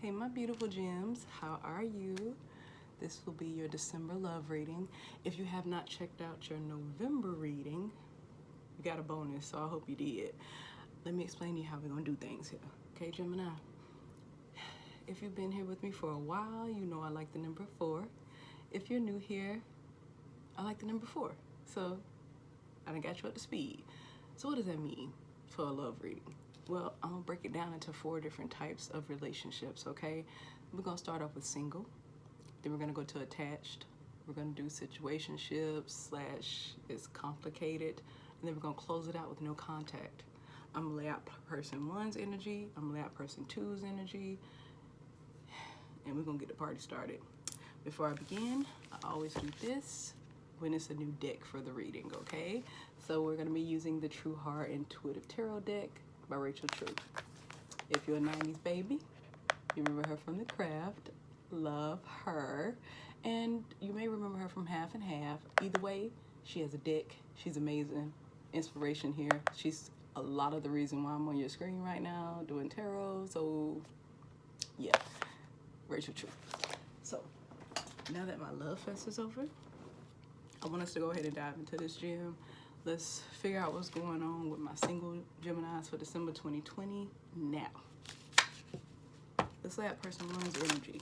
Hey my beautiful gems, how are you? This will be your December love reading. If you have not checked out your November reading, you got a bonus, so I hope you did. Let me explain to you how we're gonna do things here. Okay, Gemini? If you've been here with me for a while, you know I like the number 4. If you're new here, I like the number 4. So I done got you up to speed. So what does that mean for a love reading? Well, I'm gonna break it down into 4 different types of relationships, okay? We're gonna start off with single, then we're gonna go to attached, we're gonna do situationships / it's complicated, and then we're gonna close it out with no contact. I'm gonna lay out person 1's energy, I'm gonna lay out person 2's energy, and we're gonna get the party started. Before I begin, I always do this when it's a new deck for the reading, okay? So we're gonna be using the True Heart Intuitive Tarot deck by Rachel True. If you're a 90s baby, you remember her from The Craft, love her. And you may remember her from Half and Half. Either way, she has a deck. She's amazing. Inspiration here. She's a lot of the reason why I'm on your screen right now doing tarot. So yeah, Rachel True. So now that my love fest is over, I want us to go ahead and dive into this gem. Let's figure out what's going on with my single Geminis for December 2020 now. Let's lay out person 1's energy.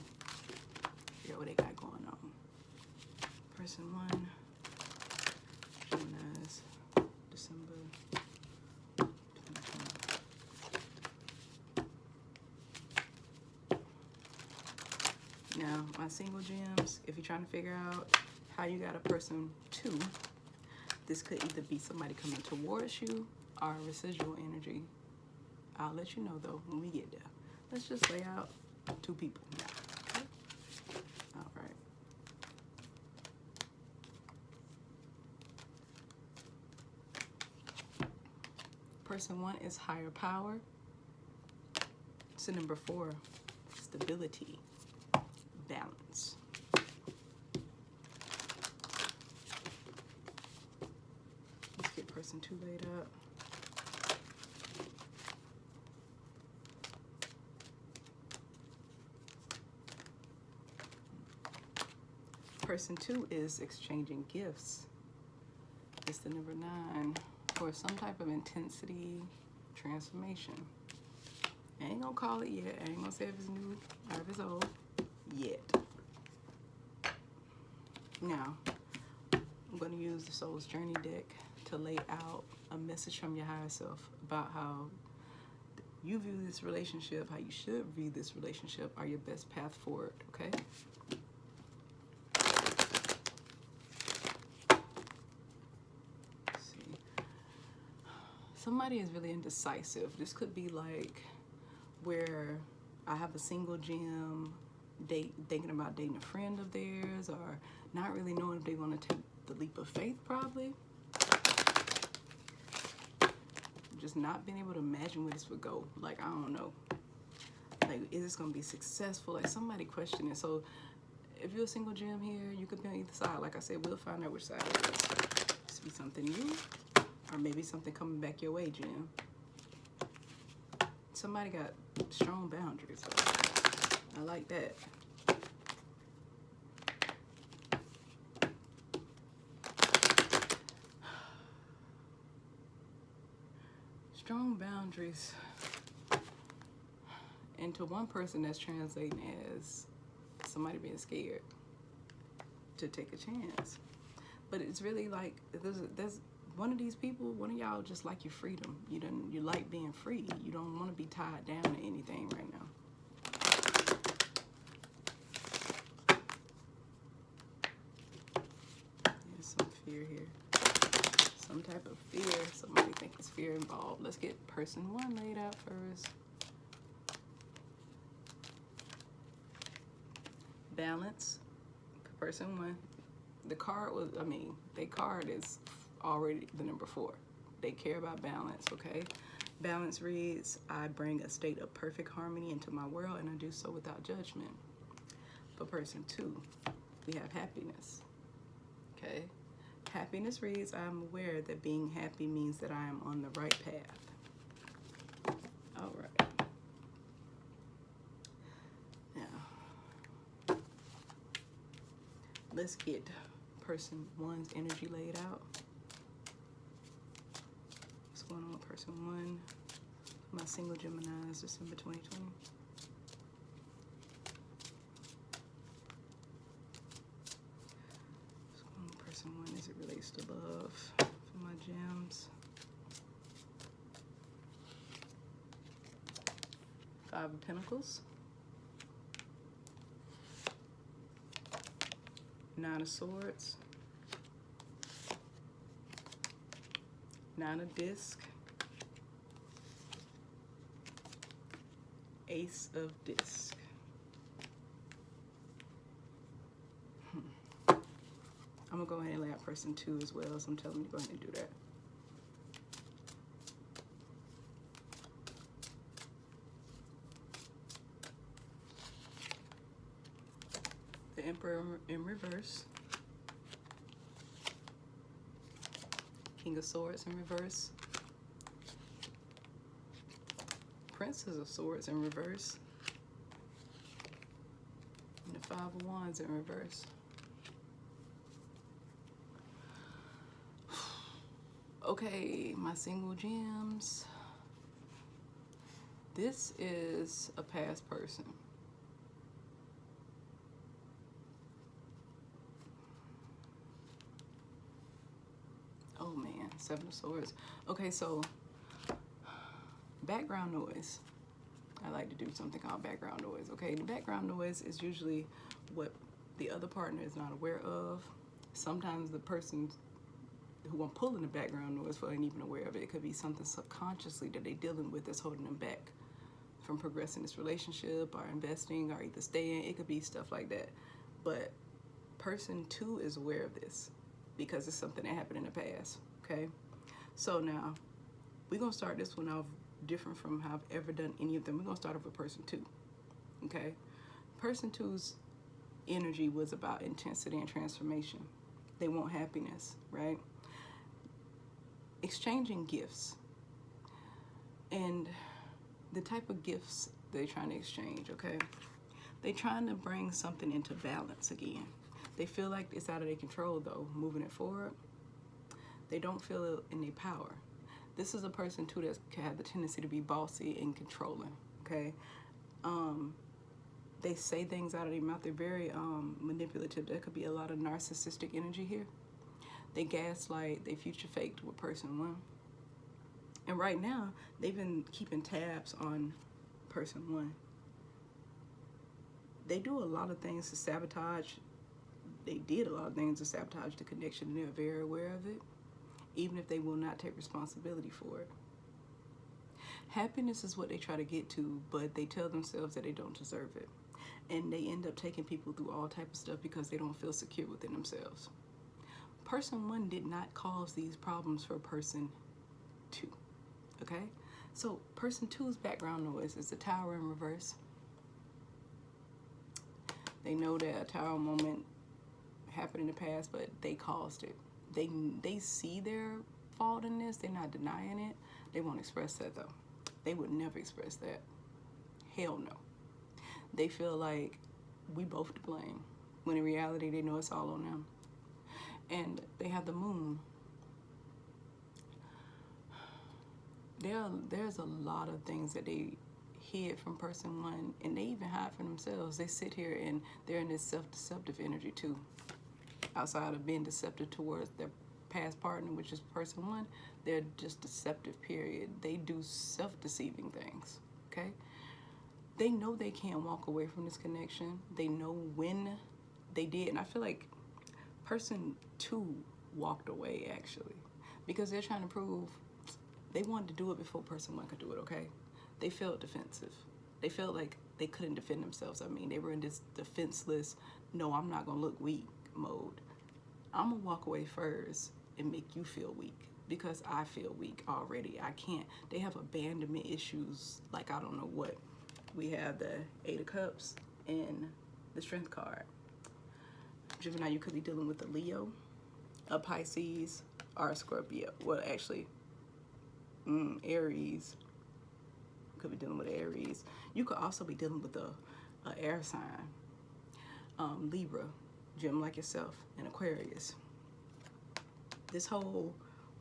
Figure out what they got going on. Person 1, Geminis, December 2020. Now, my single gems, if you're trying to figure out how you got a person 2, this could either be somebody coming towards you or residual energy. I'll let you know though when we get there. Let's just lay out 2 people now. Okay? All right. Person 1 is higher power. So number 4, stability, balance. Person 2 laid up. Person 2 is exchanging gifts. It's the number 9 for some type of intensity transformation. I ain't gonna call it yet. I ain't gonna say if it's new or if it's old yet. Now, I'm gonna use the Soul's Journey deck to lay out a message from your higher self about how you view this relationship, how you should view this relationship, are your best path forward, okay? Let's see. Somebody is really indecisive. This could be like where I have a single gem, thinking about dating a friend of theirs, or not really knowing if they want to take the leap of faith, probably. Just not being able to imagine where this would go. Like, I don't know. Like, is this gonna be successful? Like, somebody question it. So if you're a single gem here, you could be on either side. Like I said, we'll find out which side it is. This be something new, or maybe something coming back your way, Jim. Somebody got strong boundaries. I like that. Strong boundaries. And to one person, that's translating as somebody being scared to take a chance. But it's really like there's one of these people, one of y'all just like your freedom. You like being free. You don't want to be tied down to anything right now. There's some fear here. Some type of fear. Somebody think it's fear involved. Let's get person 1 laid out first. Balance. Person 1. The card was, their card is already the number 4. They care about balance, okay? Balance reads, I bring a state of perfect harmony into my world, and I do so without judgment. For person 2, we have happiness, okay? Happiness reads, I am aware that being happy means that I am on the right path. All right. let's get person one's energy laid out. What's going on with person one? My single Geminis, December 2020. What's going on with person one as it relates to love for my gems? 5 of Pentacles. 9 of Swords. 9 of Disc. Ace of Disc. I'm gonna go ahead and lay out person 2 as well, so I'm telling you to go ahead and do that. The Emperor in reverse. King of Swords in reverse. Princess of Swords in reverse. And the 5 of Wands in reverse. Okay, my single gems. This is a past person. Oh man, 7 of Swords. Okay, so background noise. I like to do something called background noise. Okay, the background noise is usually what the other partner is not aware of. Sometimes the person who I'm pulling the background noise for ain't even aware of it. It could be something subconsciously that they're dealing with that's holding them back from progressing this relationship or investing or either staying. It could be stuff like that. But person 2 is aware of this because it's something that happened in the past. Okay, so now we're gonna start this one off different from how I've ever done any of them. We're gonna start off with person 2. Okay, person 2's energy was about intensity and transformation. They want happiness, right? Exchanging gifts. And the type of gifts they're trying to exchange, okay? They're trying to bring something into balance again. They feel like it's out of their control though, moving it forward. They don't feel it in their power. This is a person too that can have the tendency to be bossy and controlling, okay? They say things out of their mouth. They're very manipulative. There could be a lot of narcissistic energy here. They gaslight, they future faked with person 1. And right now, they've been keeping tabs on person 1. They do a lot of things to sabotage. They did a lot of things to sabotage the connection, and they're very aware of it, even if they will not take responsibility for it. Happiness is what they try to get to, but they tell themselves that they don't deserve it. And they end up taking people through all type of stuff because they don't feel secure within themselves. Person 1 did not cause these problems for person 2, okay? So person 2's background noise is the Tower in reverse. They know that a Tower moment happened in the past, but they caused it. They see their fault in this. They're not denying it. They won't express that though. They would never express that. Hell no. They feel like we both to blame, when in reality they know it's all on them. And they have the Moon. There's a lot of things that they hid from person 1, and they even hide from themselves. They sit here and they're in this self-deceptive energy too. Outside of being deceptive towards their past partner, which is person 1, they're just deceptive, period. They do self-deceiving things, okay? They know they can't walk away from this connection. They know when they did, and I feel like person 2 walked away actually, because they're trying to prove they wanted to do it before person 1 could do it, okay? They felt defensive. They felt like they couldn't defend themselves. I mean, they were in this defenseless, no, I'm not gonna look weak mode. I'm gonna walk away first and make you feel weak because I feel weak already. I can't. They have abandonment issues like I don't know what. We have the 8 of Cups and the Strength card. Gemini, you could be dealing with a Leo, a Pisces, or a Scorpio. Well, actually, Aries. You could be dealing with Aries. You could also be dealing with a air sign. Libra, gem like yourself, and Aquarius. This whole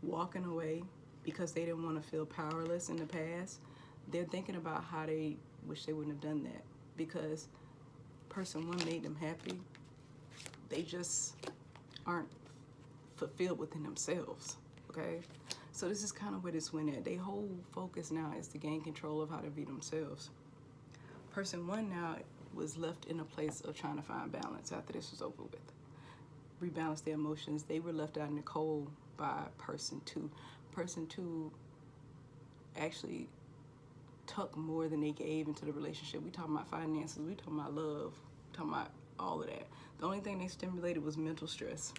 walking away because they didn't want to feel powerless in the past, they're thinking about how they wish they wouldn't have done that, because person one made them happy. They just aren't fulfilled within themselves, okay? So this is kind of where this went at. Their whole focus now is to gain control of how to be themselves. Person one now was left in a place of trying to find balance after this was over with. Rebalance their emotions. They were left out in the cold by person two. Person two actually took more than they gave into the relationship. We talking about finances, we talking about love, we talking about all of that. The only thing they stimulated was mental stress.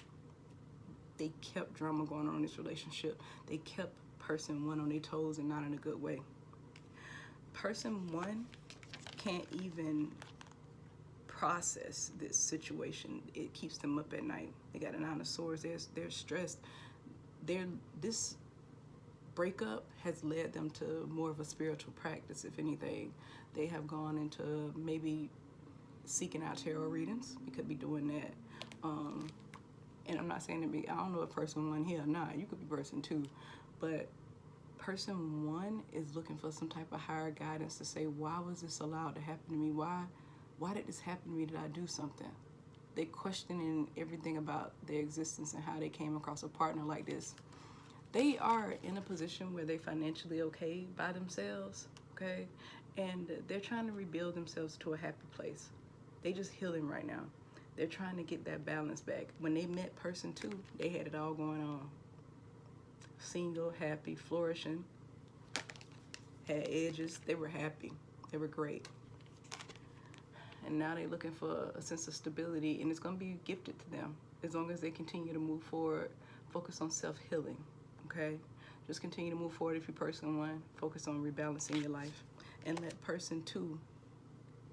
They kept drama going on in this relationship. They kept person one on their toes, and not in a good way. Person one can't even process this situation. It keeps them up at night. They got a 9 of swords. They're stressed. This breakup has led them to more of a spiritual practice. If anything, they have gone into maybe seeking out tarot readings. We could be doing that. And I'm not saying to be, I don't know if person one here or not. You could be person two, but person one is looking for some type of higher guidance to say, why was this allowed to happen to me? Why did this happen to me? Did I do something? They questioning everything about their existence and how they came across a partner like this. They are in a position where they're financially okay by themselves, okay? And they're trying to rebuild themselves to a happy place. They just healing right now. They're trying to get that balance back. When they met person two, they had it all going on. Single, happy, flourishing, had edges. They were happy. They were great. And now they're looking for a sense of stability, and it's going to be gifted to them as long as they continue to move forward, focus on self-healing, okay? Just continue to move forward. If you're person one, focus on rebalancing your life, and let person two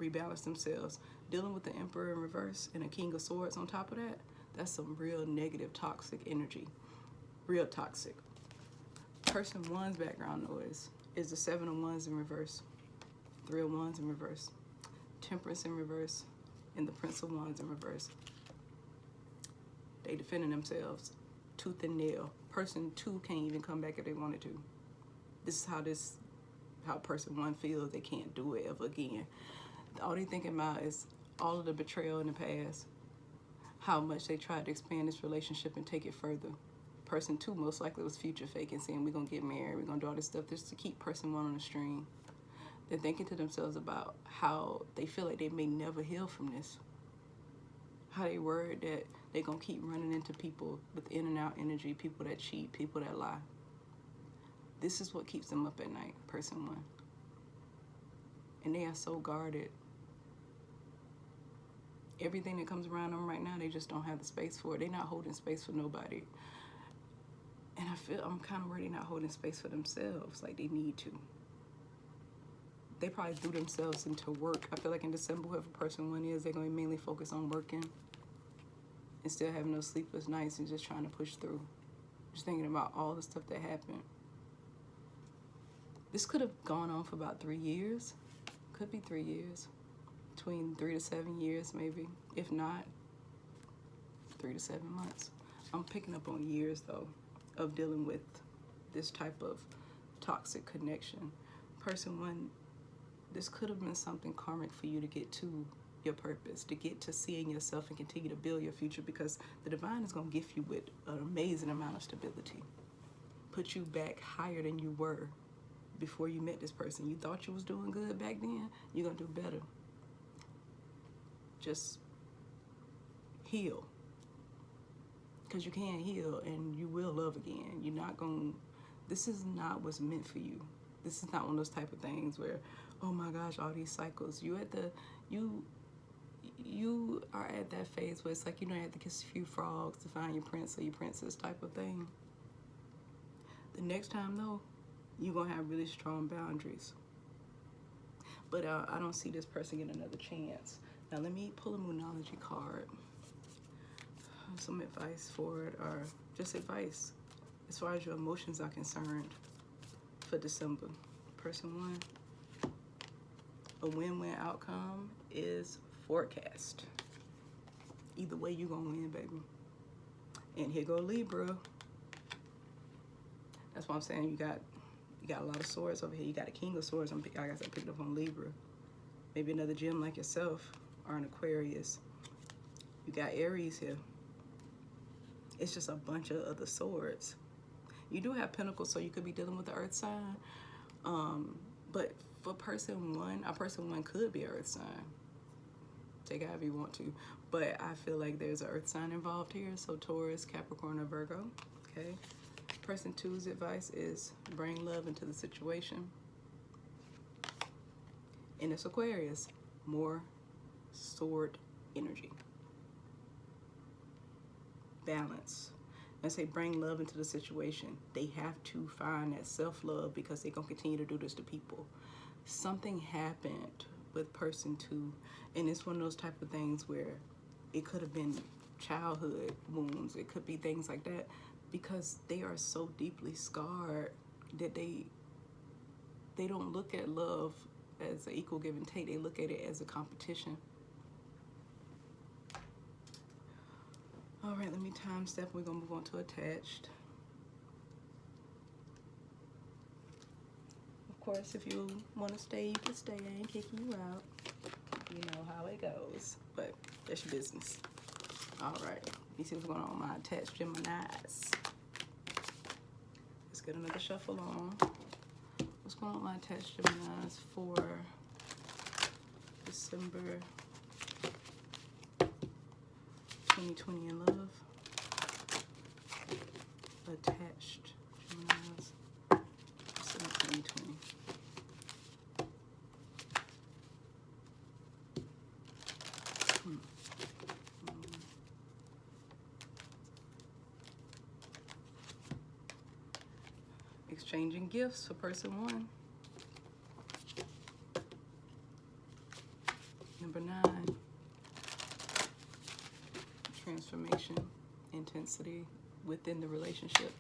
rebalance themselves. Dealing with the Emperor in reverse and a King of Swords on top of that, that's some real negative, toxic energy. Real toxic. Person one's background noise is the 7 of Wands in reverse, 3 of Wands in reverse, Temperance in reverse, and the Prince of Wands in reverse. They defending themselves, tooth and nail. Person two can't even come back if they wanted to. This is how person one feels. They can't do it ever again. All they thinking about is all of the betrayal in the past, how much they tried to expand this relationship and take it further. Person two most likely was future faking, saying we're gonna get married, we're gonna do all this stuff just to keep person one on the string. They're thinking to themselves about how they feel like they may never heal from this. How they worried that they're gonna keep running into people with in and out energy, people that cheat, people that lie. This is what keeps them up at night, person one. And they are so guarded. Everything that comes around them right now, they just don't have the space for it. They're not holding space for nobody. And I'm kind of worried they're not holding space for themselves like they need to. They probably threw themselves into work. I feel like in December, whoever person one is, they're going to mainly focus on working and still having those sleepless nights and just trying to push through. Just thinking about all the stuff that happened. This could have gone on for about 3 years. Could be 3 years. Between 3 to 7 years, maybe. If not, 3 to 7 months. I'm picking up on years, though, of dealing with this type of toxic connection. Person one, this could have been something karmic for you to get to your purpose, to get to seeing yourself and continue to build your future, because the divine is going to gift you with an amazing amount of stability. Put you back higher than you were before you met this person. You thought you was doing good back then, you're going to do better. Just heal. Because you can heal and you will love again. You're not going to, this is not what's meant for you. This is not one of those type of things where, oh my gosh, all these cycles. You are at that phase where it's like, you have to kiss a few frogs to find your prince or your princess type of thing. The next time though, you're going to have really strong boundaries. But I don't see this person getting another chance. Now let me pull a Moonology card. Some advice for it, or just advice as far as your emotions are concerned for December. Person one, a win-win outcome is forecast. Either way, you gonna win, baby. And here go Libra. That's why I'm saying you got a lot of swords over here. You got a King of Swords. I guess I picked up on Libra. Maybe another gem like yourself, or an Aquarius. You got Aries here. It's just a bunch of other swords. You do have Pentacles, so you could be dealing with the Earth sign. But for person one, a person one could be an Earth sign. Take it however you want to. But I feel like there's an Earth sign involved here. So Taurus, Capricorn, or Virgo. Okay. Person two's advice is bring love into the situation. And it's Aquarius. More sword energy. Balance. And say bring love into the situation. They have to find that self-love because they're going to continue to do this to people. Something happened with person two, and it's one of those type of things where it could have been childhood wounds. It could be things like that because they are so deeply scarred that they don't look at love as an equal give and take. They look at it as a competition. All right, let me time step. We're gonna move on to attached. Of course, if you want to stay, you can stay. I ain't kicking you out. You know how it goes, but that's your business. All right, let me see what's going on with my attached Geminis. Let's get another shuffle on. What's going on with my attached Geminis for December 2020 in love? Attached Geminis, December 2020. Exchanging gifts for person one. Number 9. Transformation, intensity within the relationship.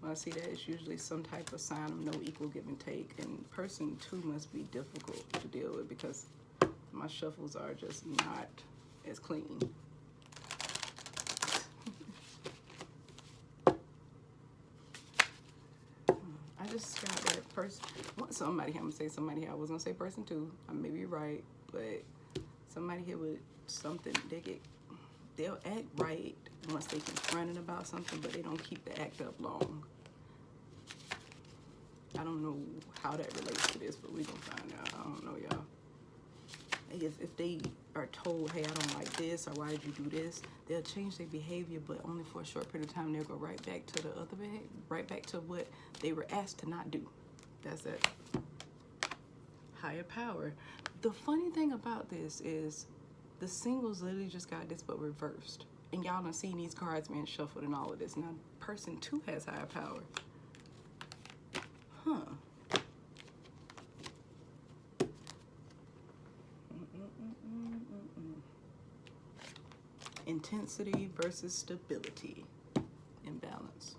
When I see that, it's usually some type of sign of no equal give and take. And person two must be difficult to deal with because my shuffles are just not as clean. I just got that person. Somebody, I'm gonna say somebody here. I was gonna say person two. I may be right, but somebody here with something. They'll act right once they confronted about something, but they don't keep the act up long. I don't know how that relates to this, but we're gonna find out. I don't know, y'all. If they are told, hey, I don't like this, or why did you do this, they'll change their behavior, but only for a short period of time. They'll go right back to the other behavior, right back to what they were asked to not do. That's it. Higher power. The funny thing about this is the singles literally just got this, but reversed. And y'all done seen these cards being shuffled and all of this. Now, person two has higher power. Huh. Intensity versus stability. Imbalance.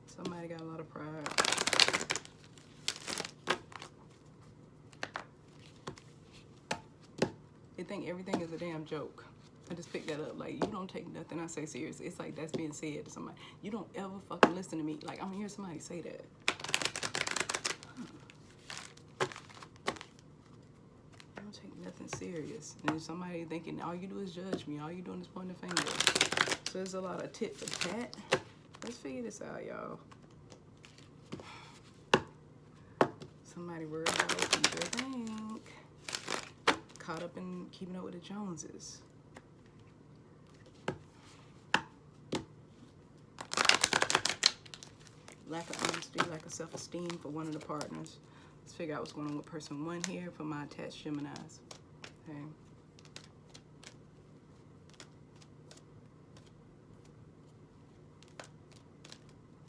Somebody got a lot of pride. They think everything is a damn joke. I just picked that up. Like, you don't take nothing I say seriously. It's like that's being said to somebody. You don't ever fucking listen to me. Like, I'm hearing somebody say that. I don't take nothing serious. And if somebody thinking all you do is judge me, all you doing is point the finger. So there's a lot of tit for tat. Let's figure this out, y'all. Somebody worried about opening their bank. Caught up in keeping up with the Joneses. Lack of honesty, lack of self-esteem for one of the partners. Let's figure out what's going on with person one here for my attached Geminis. Okay.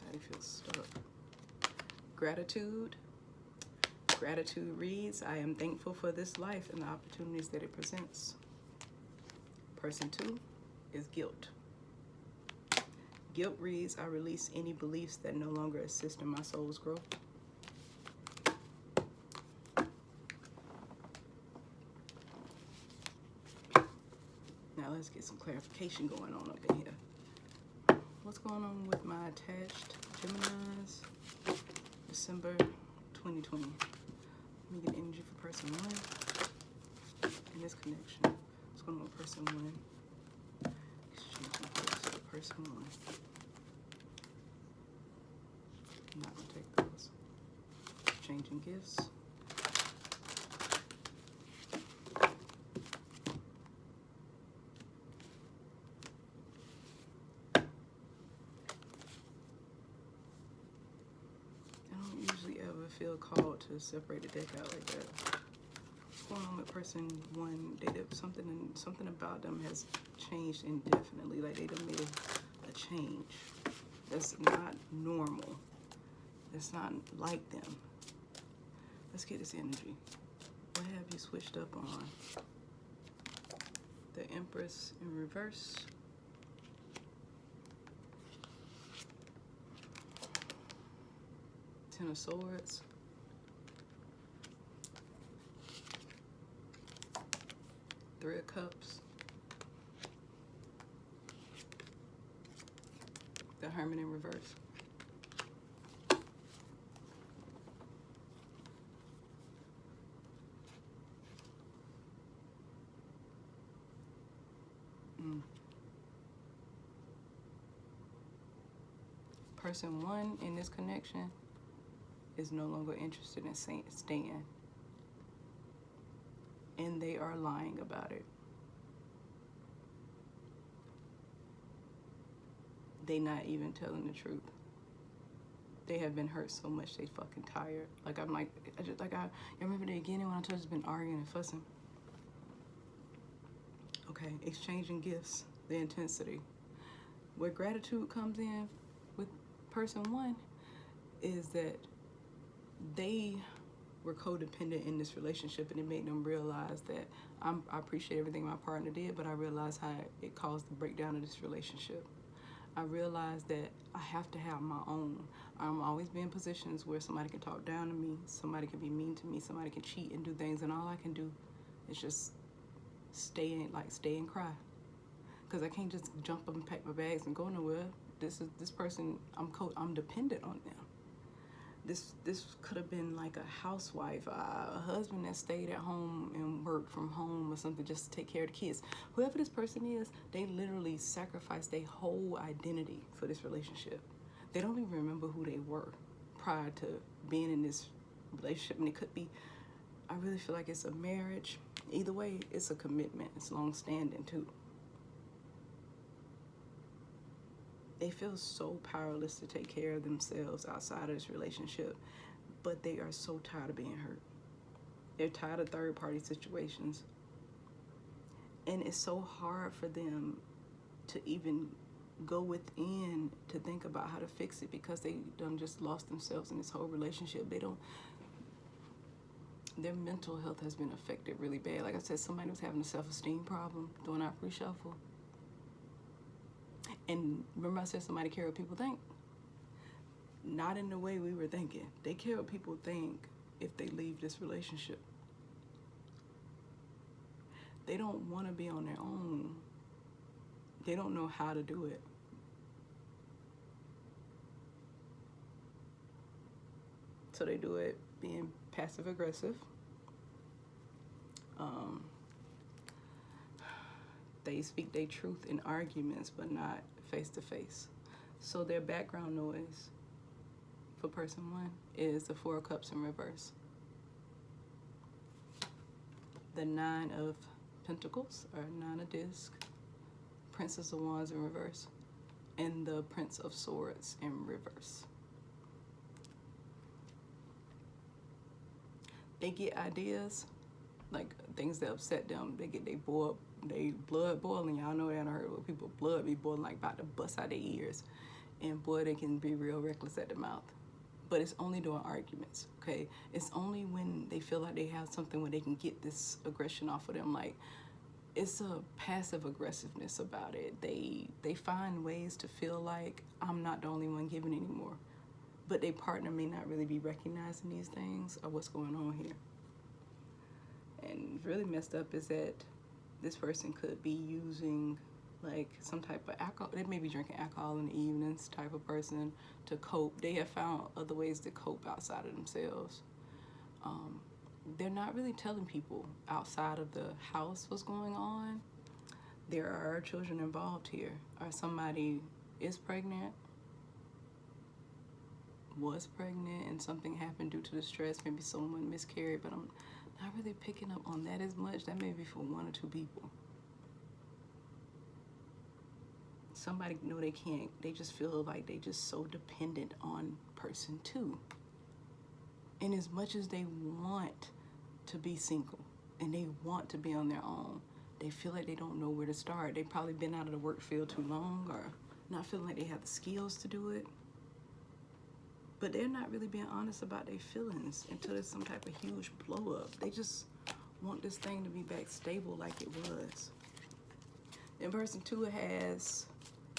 Body feels stuck. Gratitude. Gratitude reads, I am thankful for this life and the opportunities that it presents. Person two is guilt. Guilt reads, I release any beliefs that no longer assist in my soul's growth. Now let's get some clarification going on up in here. What's going on with my attached Geminis? December 2020. Let me get energy for person 1 in this connection. What's going on with person 1? Exchange my gifts for person 1. I'm not going to take those. Exchanging gifts. Feel called to separate the deck out like that. What's going on with person 1? They did something about them has changed indefinitely. Like they done made a change. That's not normal. That's not like them. Let's get this energy. What have you switched up on? The Empress in reverse. Ten of Swords. Three of Cups. The Hermit in reverse. Person 1 in this connection is no longer interested in staying. And they are lying about it. They not even telling the truth. They have been hurt so much they fucking tired. Like I'm like, you remember the beginning when I told you it's been arguing and fussing? Okay, exchanging gifts, the intensity. Where gratitude comes in with person 1 is that they were codependent in this relationship, and it made them realize that I appreciate everything my partner did, but I realized how it caused the breakdown of this relationship. I realized that I have to have my own. I'm always be in positions where somebody can talk down to me, somebody can be mean to me, somebody can cheat and do things, and all I can do is just stay and cry. Because I can't just jump up and pack my bags and go nowhere. This person, I'm dependent on them. This could have been like a housewife, a husband that stayed at home and worked from home or something just to take care of the kids. Whoever this person is, they literally sacrificed their whole identity for this relationship. They don't even remember who they were prior to being in this relationship. And it could be, I really feel like it's a marriage. Either way, it's a commitment. It's long-standing too. They feel so powerless to take care of themselves outside of this relationship, but they are so tired of being hurt. They're tired of third-party situations. And it's so hard for them to even go within to think about how to fix it because they done just lost themselves in this whole relationship. Their mental health has been affected really bad. Like I said, somebody was having a self-esteem problem during our pre-shuffle. And remember I said somebody care what people think? Not in the way we were thinking. They care what people think if they leave this relationship. They don't want to be on their own. They don't know how to do it. So they do it being passive aggressive. They speak their truth in arguments, but not face to face. So their background noise for person 1 is the 4 of Cups in reverse. The 9 of Pentacles, or 9 of Discs, Princess of Wands in reverse, and the Prince of Swords in reverse. They get ideas, like things that upset them. They get they blood boiling. Y'all know that. I heard what people blood be boiling like about to bust out their ears. And boy, they can be real reckless at the mouth. But it's only during arguments, okay? It's only when they feel like they have something where they can get this aggression off of them. Like, it's a passive aggressiveness about it. They find ways to feel like I'm not the only one giving anymore. But their partner may not really be recognizing these things or what's going on here. And really messed up is that This person could be using like some type of alcohol. They may be drinking alcohol in the evenings, type of person, to cope. They have found other ways to cope outside of themselves. They're not really telling people outside of the house what's going on. There are children involved here, or somebody is pregnant, was pregnant, and something happened due to the stress. Maybe someone miscarried, but I'm not really picking up on that as much. That may be for 1 or 2 people. Somebody know they can't, they just feel like they just so dependent on person 2. And as much as they want to be single and they want to be on their own, they feel like they don't know where to start. They've probably been out of the work field too long, or not feeling like they have the skills to do it. But they're not really being honest about their feelings until there's some type of huge blow up. They just want this thing to be back stable like it was. Then person 2 has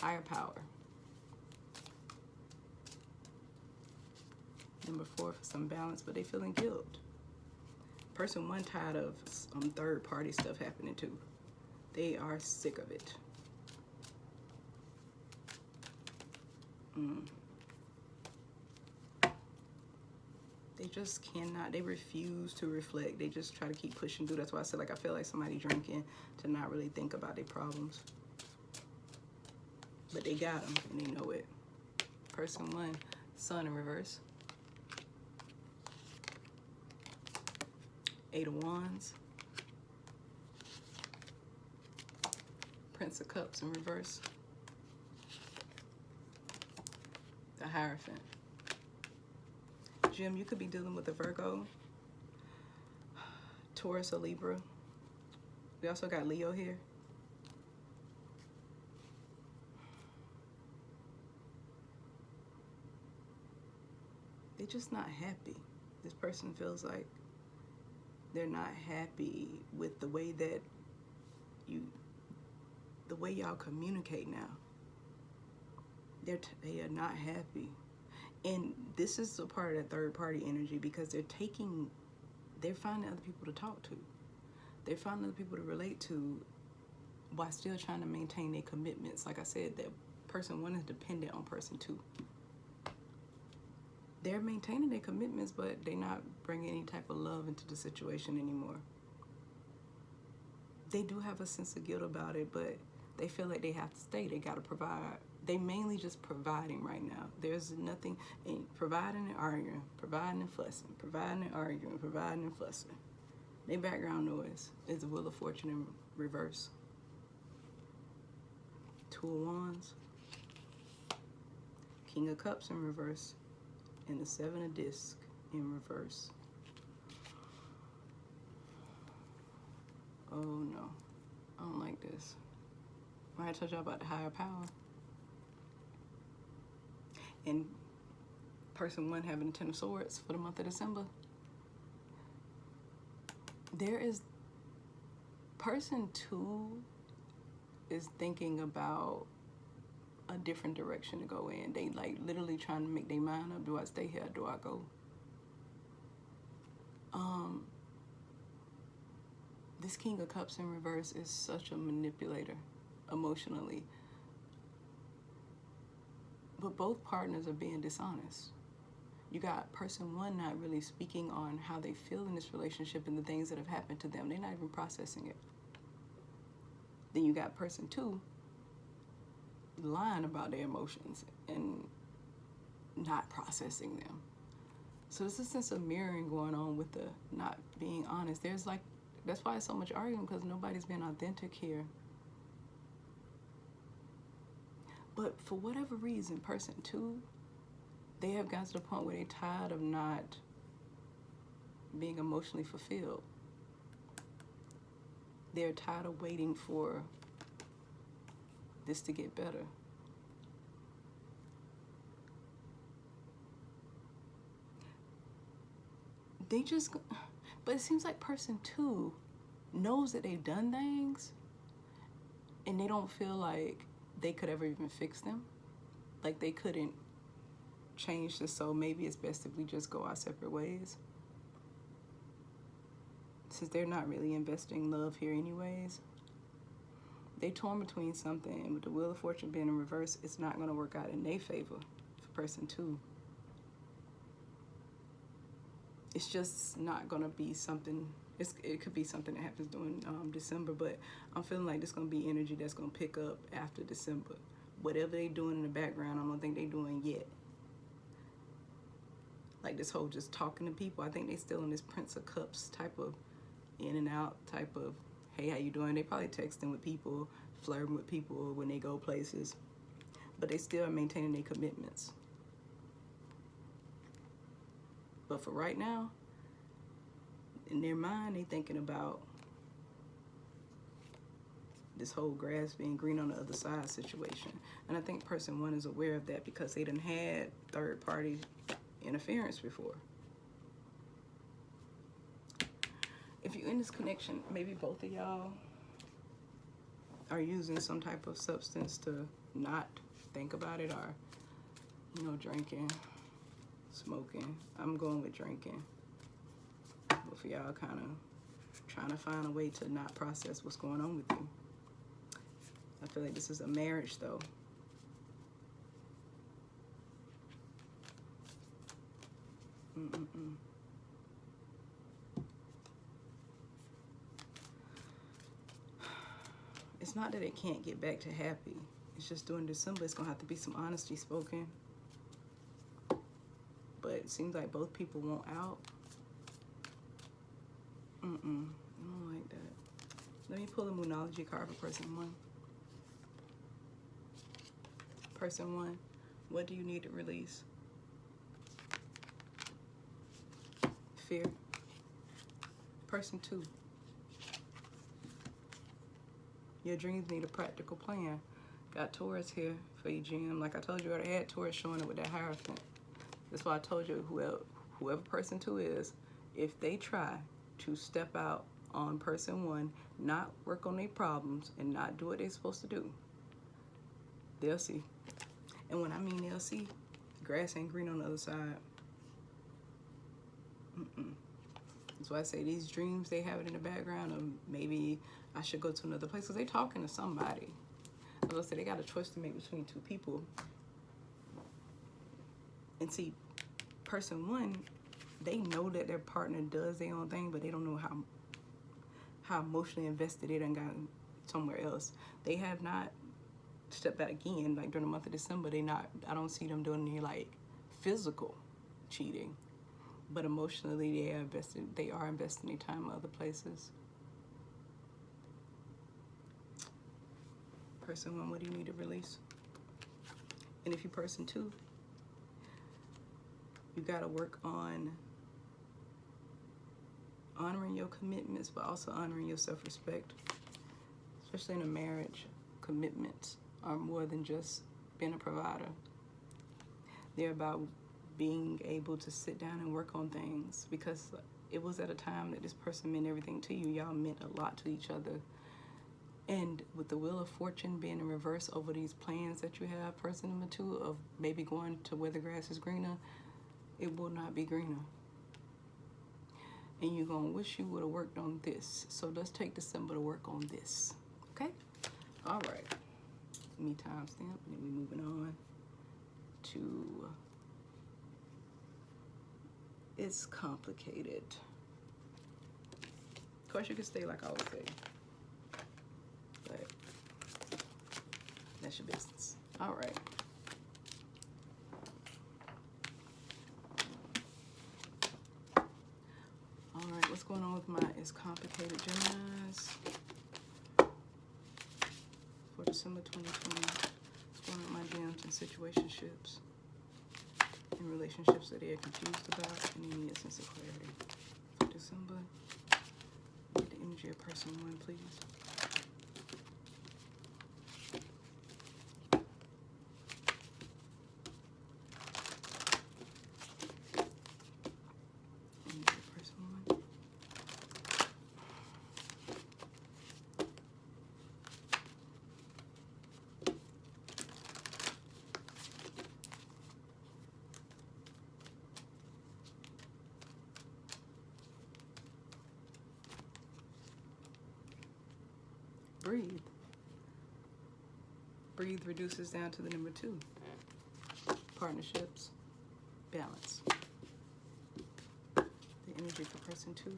higher power. Number 4 for some balance, but they feeling guilt. Person 1 tired of third party stuff happening too. They are sick of it. They just cannot, they refuse to reflect. They just try to keep pushing through. That's why I said, like, I feel like somebody drinking to not really think about their problems. But they got them and they know it. Person 1, Sun in reverse. 8 of Wands. Prince of Cups in reverse. The Hierophant. Jim, you could be dealing with a Virgo, Taurus, or Libra. We also got Leo here. They're just not happy. This person feels like they're not happy with the way that y'all communicate now. They are not happy. And this is a part of that third party energy, because they're finding other people to talk to. They're finding other people to relate to while still trying to maintain their commitments. Like I said, that person 1 is dependent on person 2. They're maintaining their commitments, but they're not bringing any type of love into the situation anymore. They do have a sense of guilt about it, but they feel like they have to stay. They got to provide. They mainly just providing right now. There's nothing, providing and arguing, providing and fussing, providing and arguing, providing and fussing. Their background noise is the Wheel of Fortune in reverse. 2 of Wands. King of Cups in reverse. And the 7 of Discs in reverse. Oh no, I don't like this. I told y'all about the higher power. And person 1 having the 10 of Swords for the month of December. Person 2 is thinking about a different direction to go in. They like literally trying to make their mind up. Do I stay here? Do I go? This King of Cups in reverse is such a manipulator emotionally. But both partners are being dishonest. You got person 1 not really speaking on how they feel in this relationship and the things that have happened to them. They're not even processing it. Then you got person 2 lying about their emotions and not processing them. So there's a sense of mirroring going on with the not being honest. That's why it's so much arguing, because nobody's being authentic here. But for whatever reason, person 2, they have gotten to the point where they're tired of not being emotionally fulfilled. They're tired of waiting for this to get better. But it seems like person 2 knows that they've done things and they don't feel like they could ever even fix them. Like they couldn't change this, so maybe it's best if we just go our separate ways. Since they're not really investing love here anyways. They torn between something, and with the Wheel of Fortune being in reverse, it's not going to work out in their favor for person 2. It's just not going to be something, it could be something that happens during December, but I'm feeling like there's going to be energy that's going to pick up after December. Whatever they doing in the background, I don't think they doing yet. Like this whole just talking to people, I think they still in this Prince of Cups type of in and out type of, hey, how you doing? They probably texting with people, flirting with people when they go places, but they still are maintaining their commitments. But for right now, in their mind, they thinking about this whole grass being green on the other side situation. And I think person 1 is aware of that because they done had third-party interference before. If you're in this connection, maybe both of y'all are using some type of substance to not think about it, or, you know, drinking, smoking. I'm going with drinking. Both of y'all kind of trying to find a way to not process what's going on with you. I feel like this is a marriage, though. It's not that it can't get back to happy. It's just during December, it's gonna have to be some honesty spoken. But it seems like both people want out. I don't like that. Let me pull a Moonology card for person 1. Person 1, what do you need to release? Fear. Person 2, your dreams need a practical plan. Got Taurus here for you, Jim. Like I told you, I already had Taurus showing up with that Hierophant. That's why I told you, whoever person 2 is, if they try to step out on person 1, not work on their problems, and not do what they're supposed to do, they'll see. And when I mean they'll see, grass ain't green on the other side. That's why I say these dreams they have it in the background of maybe I should go to another place, because they talking to somebody. I was gonna say they got a choice to make between 2 people. And see, person 1, they know that their partner does their own thing, but they don't know how emotionally invested they done gotten somewhere else. They have not stepped out again, like during the month of December. I don't see them doing any like physical cheating. But emotionally, they are investing their time in other places. Person 1, what do you need to release? And if you person 2, you got to work on honoring your commitments, but also honoring your self-respect. Especially in a marriage, commitments are more than just being a provider. They're about being able to sit down and work on things, because it was at a time that this person meant everything to you. Y'all meant a lot to each other. And with the Wheel of Fortune being in reverse over these plans that you have, person number 2, of maybe going to where the grass is greener, it will not be greener. And you're going to wish you would have worked on this. So let's take December to work on this. Okay? All right. Let me timestamp, and then we're moving on to... It's complicated. Of course, you can stay like I always say, but that's your business. All right. All right, what's going on with my It's Complicated Geminis for December 2020? What's going on with my gems and situationships? In relationships that they are confused about, and they need a sense of clarity. For December, get the energy of person 1, please. Energy of person 1. Breathe. Breathe reduces down to the number 2. Partnerships, balance. The energy for person 2.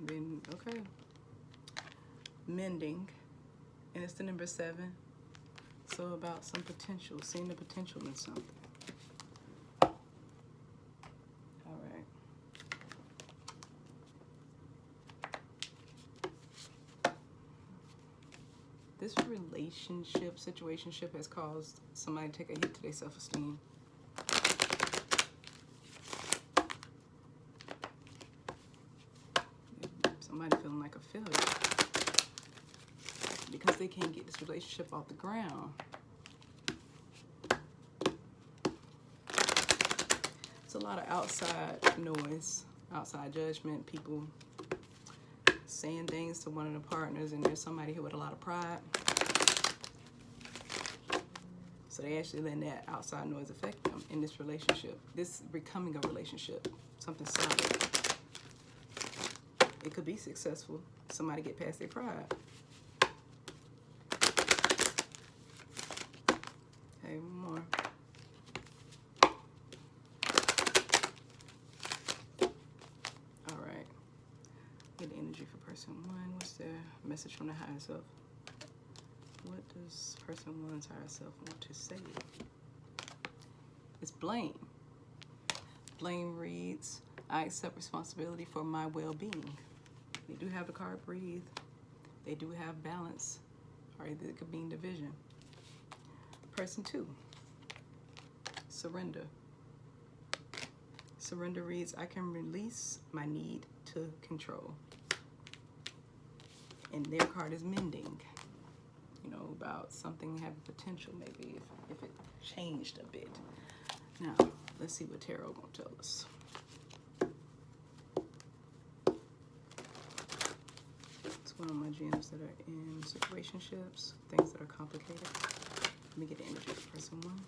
Then, okay. Mending, and it's the number 7. So about some potential, seeing the potential in something. All right. This relationship, situationship has caused somebody to take a hit to their self-esteem. Somebody feeling like a failure because they can't get this relationship off the ground. It's a lot of outside noise, outside judgment, people saying things to one of the partners, and there's somebody here with a lot of pride. So they actually letting that outside noise affect them in this relationship. This becoming a relationship, something solid. It could be successful. Somebody get past their pride. Okay, one more. All right. Get the energy for person 1. What's their message from the higher self? What does person 1's higher self want to say? It's blame. Blame reads, I accept responsibility for my well-being. They do have the card breathe. They do have balance, or it could mean division. Person 2, surrender. Surrender reads, I can release my need to control. And their card is mending. You know, about something having potential, maybe if it changed a bit. Now, let's see what tarot gonna tell us. It's one of my gems that are in situationships, things that are complicated. Let me get the energy for person 1.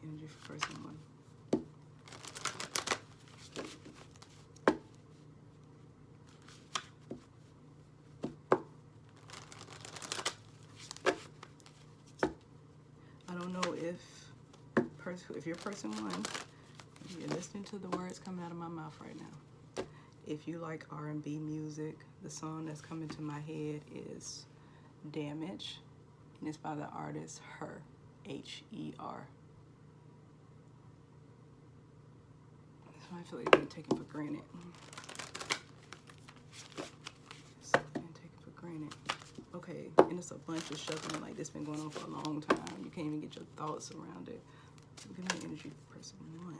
Energy for person 1. I don't know if you're person 1, you're listening to the words coming out of my mouth right now. If you like R&B music, the song that's coming to my head is Damage, and it's by the artist Her, H-E-R. So I feel like being taken for granted. Being taken for granted. Okay, and it's a bunch of shuffling, like this been going on for a long time. You can't even get your thoughts around it. Give me energy for person 1.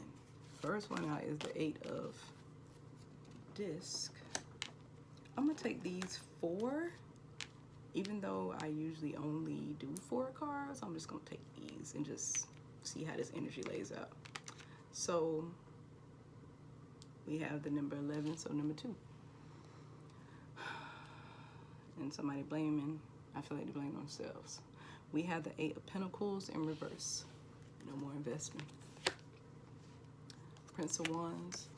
First one out is the 8 of disc. I'm gonna take these 4, even though I usually only do 4 cards. I'm just gonna take these and just see how this energy lays out. So we have the number 11, so number 2. And somebody blaming, I feel like they blame themselves. We have the 8 of Pentacles in reverse. No more investment. Prince of Wands,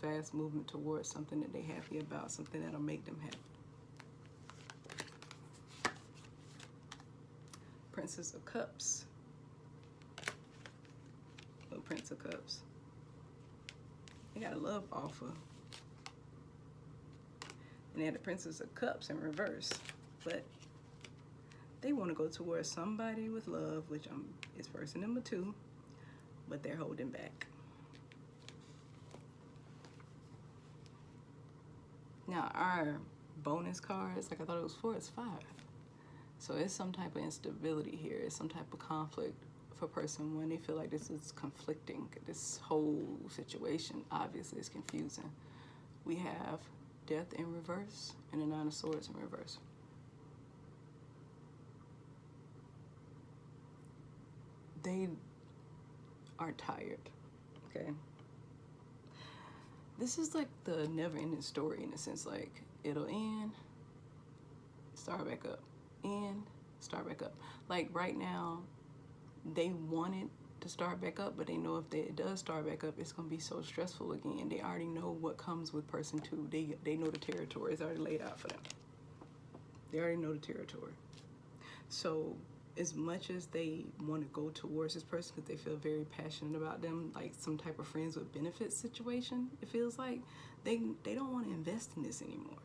fast movement towards something that they're happy about, something that'll make them happy. Princess of Cups. Oh, Prince of Cups. They got a love offer. And they had the Princess of Cups in reverse. But they want to go towards somebody with love, which is person number 2, but they're holding back. Now our bonus cards, like I thought it was 4, it's 5. So it's some type of instability here. It's some type of conflict for person 1. They feel like this is conflicting. This whole situation obviously is confusing. We have Death in reverse and the 9 of Swords in reverse. They are tired, okay? This is like the never-ending story in a sense. Like, it'll end, start back up, end, start back up. Like right now, they want it to start back up, but they know if it does start back up, it's gonna be so stressful again. They already know what comes with person two. They know the territory is already laid out for them. They already know the territory. So as much as they want to go towards this person because they feel very passionate about them, like some type of friends with benefits situation, it feels like they don't want to invest in this anymore.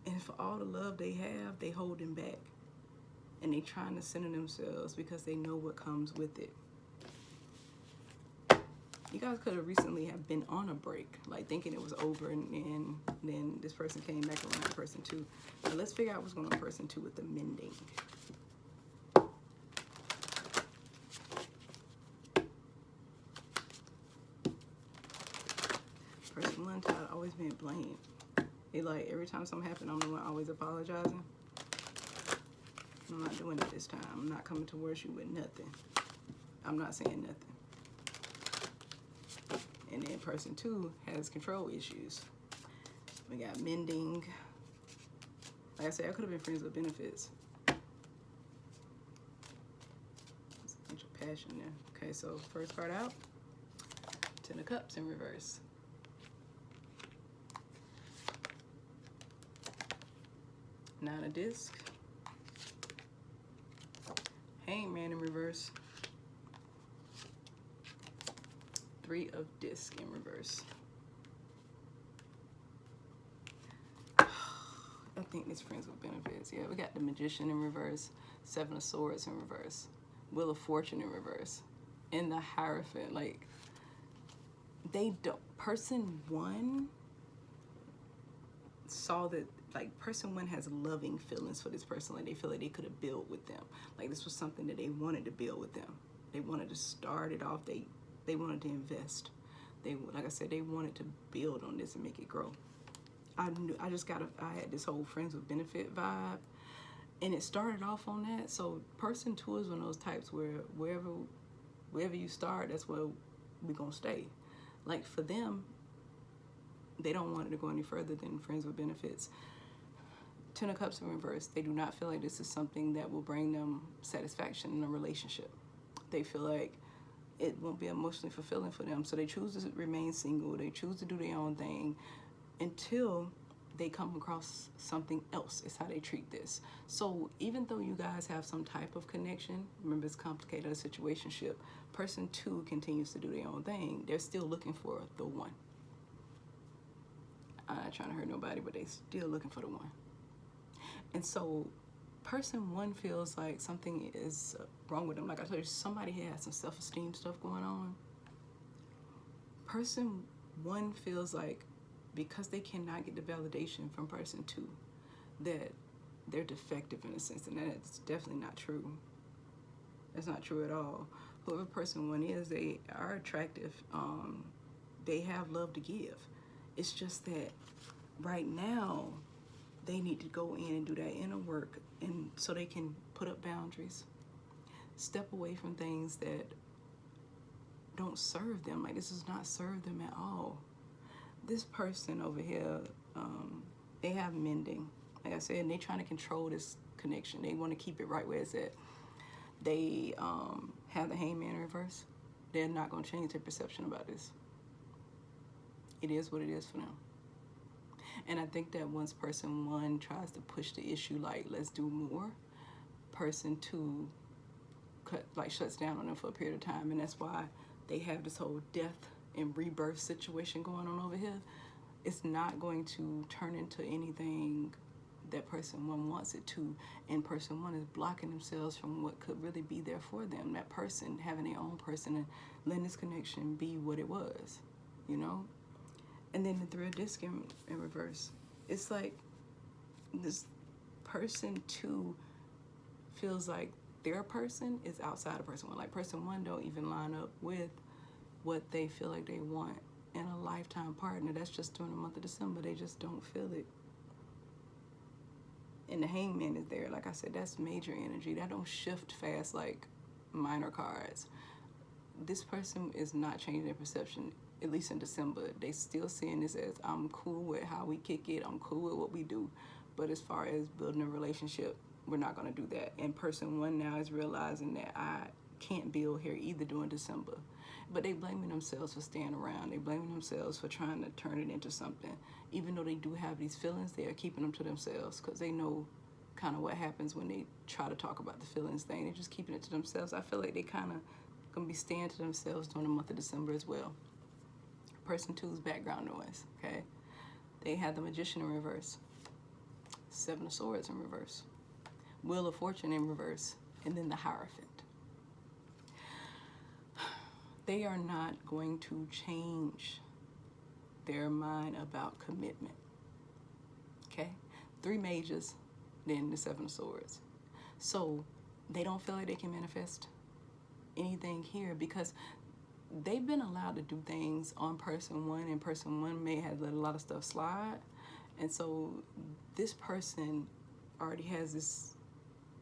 And for all the love they have, they holding back. And they trying to center themselves because they know what comes with it. You guys could have recently have been on a break, like thinking it was over, and then this person came back around person two. Now let's figure out what's going on person two with the mending. Person one, tired of always being blamed. They like every time something happened, I'm the one always apologizing. I'm not doing it this time. I'm not coming towards you with nothing. I'm not saying nothing. And then person two has control issues. We got mending. Like I said, I could have been friends with benefits. There's a bunch of passion there. Okay, so first card out. Ten of Cups in reverse. Nine of Discs. Hangman in reverse. Three of Discs in reverse. I think this friends with benefits. Yeah, we got the Magician in reverse. Seven of Swords in reverse. Wheel of Fortune in reverse. And the Hierophant. Like, they don't. Person one saw that, like, person one has loving feelings for this person. Like, they feel like they could have built with them. Like, this was something that they wanted to build with them. They wanted to start it off. They wanted to invest. They, like I said, they wanted to build on this and make it grow. I had this whole friends with benefit vibe, and it started off on that. So person two is one of those types where wherever you start, that's where we're gonna stay. Like for them, they don't want it to go any further than friends with benefits. Ten of Cups in reverse. They do not feel like this is something that will bring them satisfaction in a relationship. They feel like it won't be emotionally fulfilling for them. So they choose to remain single. They choose to do their own thing until they come across something else. Is how they treat this. So even though you guys have some type of connection, remember it's complicated, a situationship, person two continues to do their own thing. They're still looking for the one. I'm not trying to hurt nobody, but they still looking for the one. And so person one feels like something is wrong with them. Like I told you, somebody here has some self-esteem stuff going on. Person one feels like because they cannot get the validation from person two, that they're defective in a sense, and that's definitely not true. That's not true at all. Whoever person one is, they are attractive. They have love to give. It's just that right now, they need to go in and do that inner work, and so they can put up boundaries, step away from things that don't serve them. Like, this does not serve them at all. This person over here, they have mending. Like I said, and they're trying to control this connection. They want to keep it right where it's at. They have the Hangman in reverse. They're not going to change their perception about this. It is what it is for them. And I think that once person one tries to push the issue, like, let's do more, person two shuts down on them for a period of time. And that's why they have this whole death and rebirth situation going on over here. It's not going to turn into anything that person one wants it to. And person one is blocking themselves from what could really be there for them. That person having their own person and letting this connection be what it was, you know? And then the Three of Discs in reverse. It's like this person two feels like their person is outside of person one. Like person one don't even line up with what they feel like they want in a lifetime partner. That's just during the month of December. They just don't feel it. And the Hangman is there. Like I said, that's major energy. That don't shift fast like minor cards. this person is not changing their perception, at least in December. They still seeing this as, I'm cool with how we kick it, I'm cool with what we do. But as far as building a relationship, we're not going to do that. And person one now is realizing that I can't build here either during December. But they blaming themselves for staying around. They blaming themselves for trying to turn it into something. Even though they do have these feelings, they are keeping them to themselves because they know kind of what happens when they try to talk about the feelings thing. They're just keeping it to themselves. I feel like they kind of going to be staying to themselves during the month of December as well. Person two's background noise, okay? They had the Magician in reverse, Seven of Swords in reverse, Wheel of Fortune in reverse, and then the Hierophant. They are not going to change their mind about commitment, okay? Three Mages, then the Seven of Swords. So they don't feel like they can manifest anything here because they've been allowed to do things on person one, and person one may have let a lot of stuff slide. And so this person already has this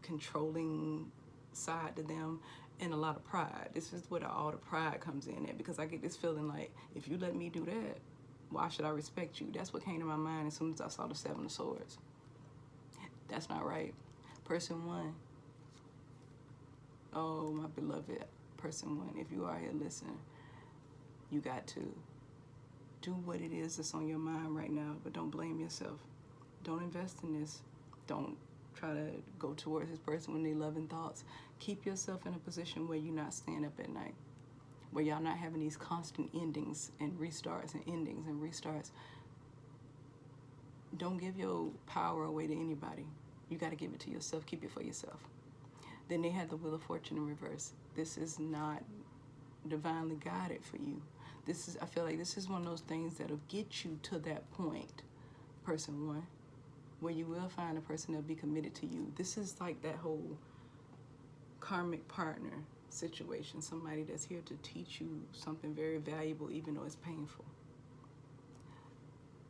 controlling side to them and a lot of pride. This is where all the pride comes in at, because I get this feeling like, if you let me do that, why should I respect you? That's what came to my mind as soon as I saw the Seven of Swords. That's not right. Person one, oh, my beloved person one, if you are here listening, you got to do what it is that's on your mind right now, but don't blame yourself. Don't invest in this. Don't try to go towards this person when they loving thoughts. Keep yourself in a position where you're not staying up at night, where y'all not having these constant endings and restarts and endings and restarts. Don't give your power away to anybody. You got to give it to yourself. Keep it for yourself. Then they had the Wheel of Fortune in reverse. This is not divinely guided for you. This is, I feel like this is one of those things that'll get you to that point, person one, where you will find a person that'll be committed to you. This is like that whole karmic partner situation, somebody that's here to teach you something very valuable, even though it's painful.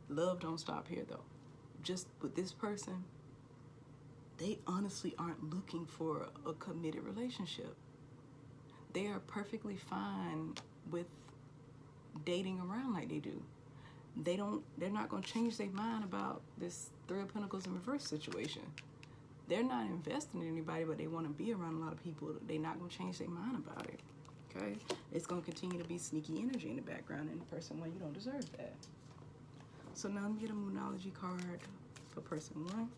Love don't stop here though. Just with this person, they honestly aren't looking for a committed relationship. They are perfectly fine with dating around like they do. They're not going to change their mind about this Three of Pentacles in reverse situation. They're not investing in anybody, but they want to be around a lot of people. They're not going to change their mind about it, okay? It's going to continue to be sneaky energy in the background, and person one, you don't deserve that. So now let me get a Moonology card for person one.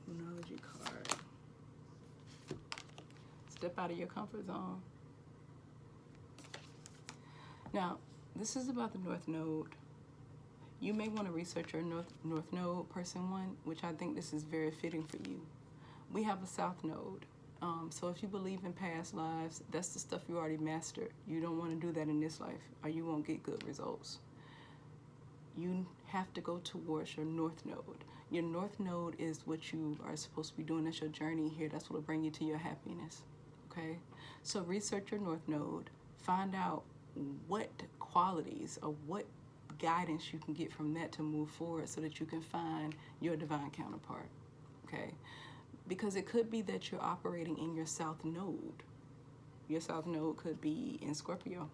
Moonology card. Step out of your comfort zone. Now, this is about the North Node. You may want to research your North Node, person one, which I think this is very fitting for you. We have a South Node. So if you believe in past lives, that's the stuff you already mastered. You don't want to do that in this life, or you won't get good results. You have to go towards your North Node. Your North Node is what you are supposed to be doing. That's your journey here. That's what will bring you to your happiness, okay? So research your North Node. Find out what qualities or what guidance you can get from that to move forward so that you can find your divine counterpart, okay? Because it could be that you're operating in your South Node. Your South Node could be in Scorpio.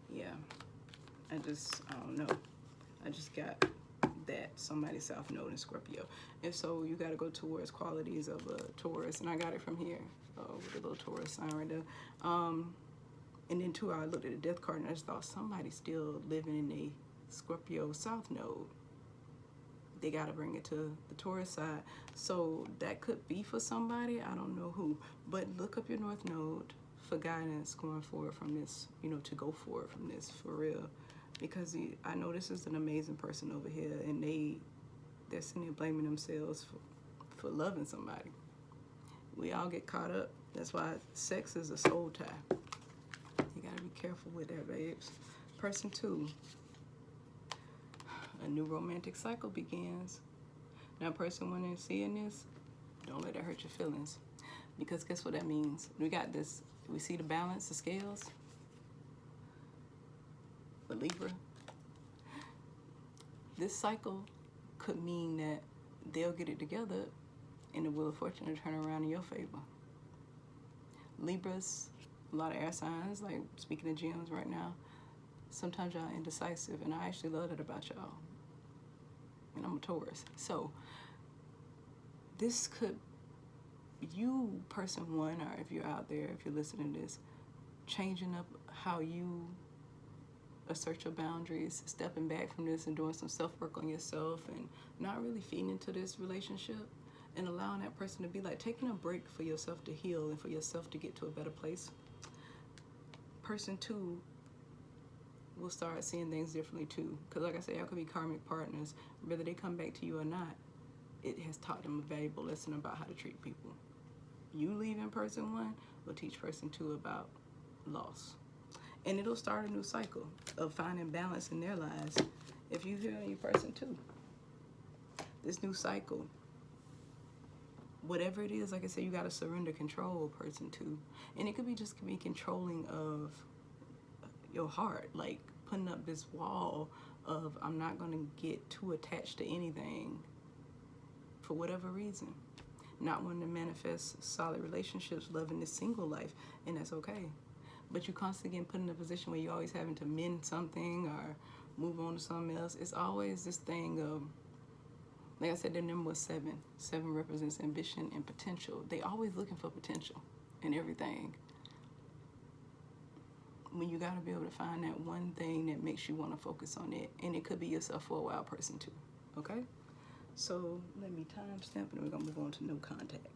Yeah, I don't know. I just got that, somebody's South Node in Scorpio. And so you got to go towards qualities of a Taurus. And I got it from here, with a little Taurus sign right there. And then too, I looked at the death card and I just thought somebody's still living in a Scorpio South Node. They got to bring it to the Taurus side. So that could be for somebody. I don't know who. But look up your North Node for guidance going forward from this, you know, to go forward from this for real. Because I know this is an amazing person over here, and they're sitting there blaming themselves for loving somebody. We all get caught up. That's why sex is a soul tie. You got to be careful with that, babes. Person two. A new romantic cycle begins. Now, person one is seeing this, don't let it hurt your feelings. Because guess what that means? We got this, we see the balance, the scales. The Libra. This cycle could mean that they'll get it together and the wheel of fortune will turn around in your favor. Libras, a lot of air signs, like speaking of gems right now, sometimes y'all indecisive, and I actually love that about y'all. And I'm a Taurus. So this could, you person one, or if you're out there, if you're listening to this, changing up how you assert your boundaries, stepping back from this and doing some self-work on yourself and not really feeding into this relationship and allowing that person to be like, taking a break for yourself to heal and for yourself to get to a better place. Person two will start seeing things differently too. Because like I said, y'all could be karmic partners. Whether they come back to you or not, it has taught them a valuable lesson about how to treat people. You leaving person one will teach person two about loss. And it'll start a new cycle of finding balance in their lives if you hear your person two. This new cycle, whatever it is, like I said, you got to surrender control, person two. And it could be just be controlling of your heart, like putting up this wall of I'm not going to get too attached to anything for whatever reason. Not wanting to manifest solid relationships, loving this single life, and that's okay. But you constantly getting put in a position where you're always having to mend something or move on to something else. It's always this thing of, like I said, their number was 7. 7 represents ambition and potential. They always looking for potential in everything. When you got to be able to find that one thing that makes you want to focus on it. And it could be yourself for a while, person two. Okay? So let me timestamp and we're going to move on to no contact.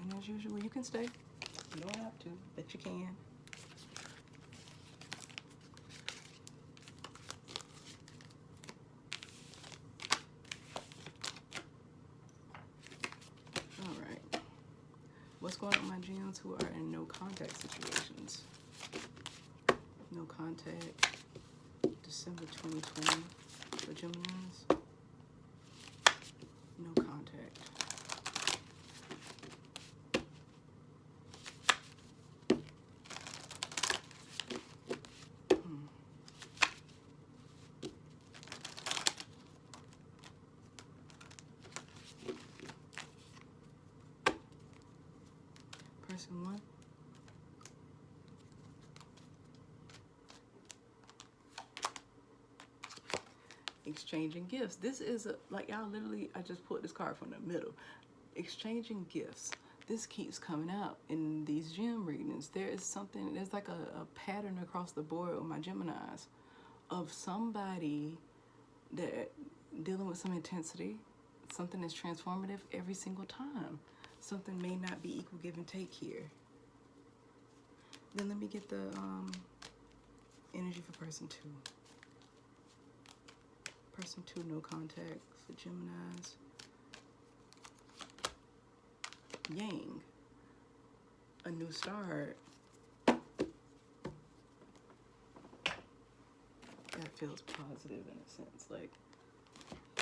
And as usual, you can stay. You don't have to, but you can. All right. What's going on with my gems who are in no contact situations? No contact, December 2020 for Geminis. No contact. Person one. Exchanging gifts. This is like y'all literally, I just pulled this card from the middle. Exchanging gifts. This keeps coming out in these gem readings. There is something, there's like a pattern across the board with my Geminis of somebody that dealing with some intensity, something that's transformative every single time. Something may not be equal give and take here. Then let me get the energy for person two. Person two, no contact for Geminis. Yang, a new start. That feels positive in a sense, like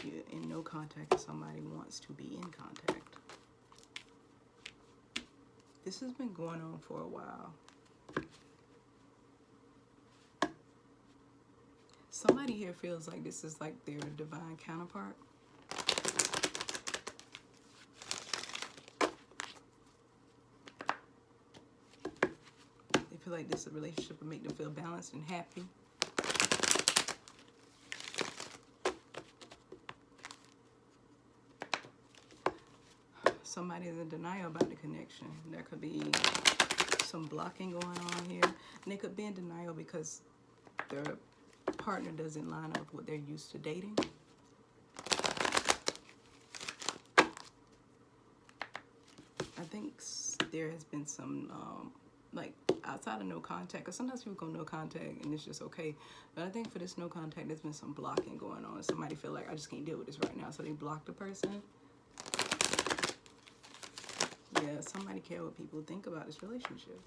you're in no contact with somebody who wants to be in contact. This has been going on for a while. Somebody here feels like this is like their divine counterpart. They feel like this relationship will make them feel balanced and happy. Somebody is in denial about the connection. There could be some blocking going on here. And they could be in denial because their partner doesn't line up with what they're used to dating. I think there has been some, like, outside of no contact, because sometimes people go no contact and it's just okay. But I think for this no contact, there's been some blocking going on. Somebody feel like, I just can't deal with this right now, so they block the person. Yeah, somebody care what people think about this relationship.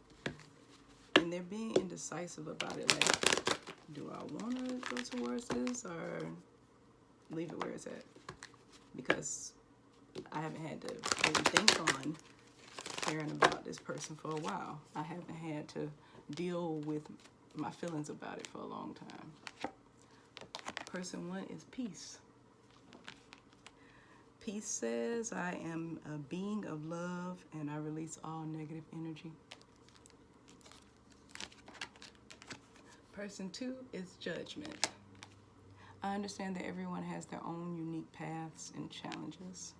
And they're being indecisive about it, like, do I want to go towards this or leave it where it's at? Because I haven't had to really think on caring about this person for a while. I haven't had to deal with my feelings about it for a long time. Person 1 is peace. Peace says, I am a being of love and I release all negative energy. Person 2 is judgment. I understand that everyone has their own unique paths and challenges.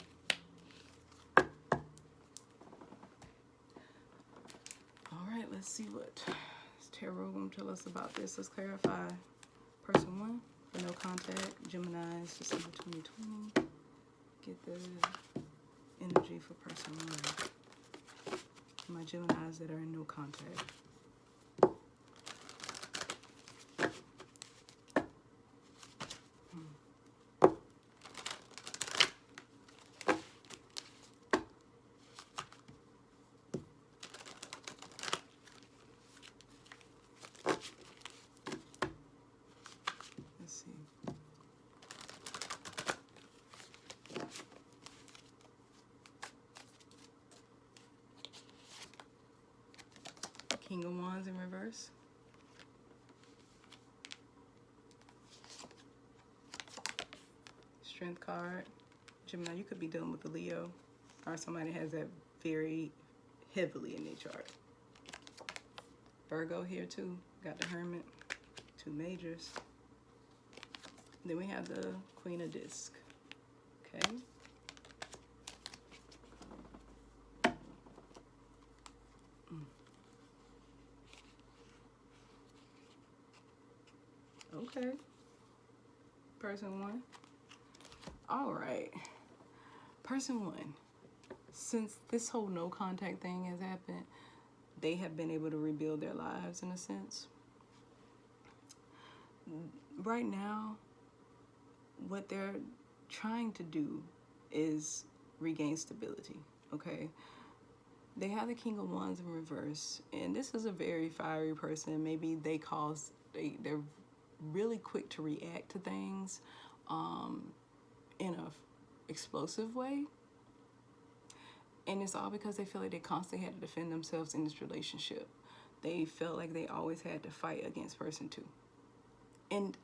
All right, let's see what tarot going to tell us about this. Let's clarify. Person 1 for no contact, Gemini's December 2020. Get the energy for person 1. My Geminis that are in no contact. King of Wands in reverse. Strength card. Gemini, you could be dealing with a Leo or somebody that has that very heavily in their chart. Virgo here too. Got the Hermit. 2 majors. Then we have the Queen of Disc. Okay. Okay. Person 1. All right. Person 1. Since this whole no contact thing has happened, they have been able to rebuild their lives in a sense. Right now, what they're trying to do is regain stability, okay? They have the King of Wands in reverse, and this is a very fiery person. Maybe they're really quick to react to things in a explosive way. And it's all because they feel like they constantly had to defend themselves in this relationship. They felt like they always had to fight against person 2. And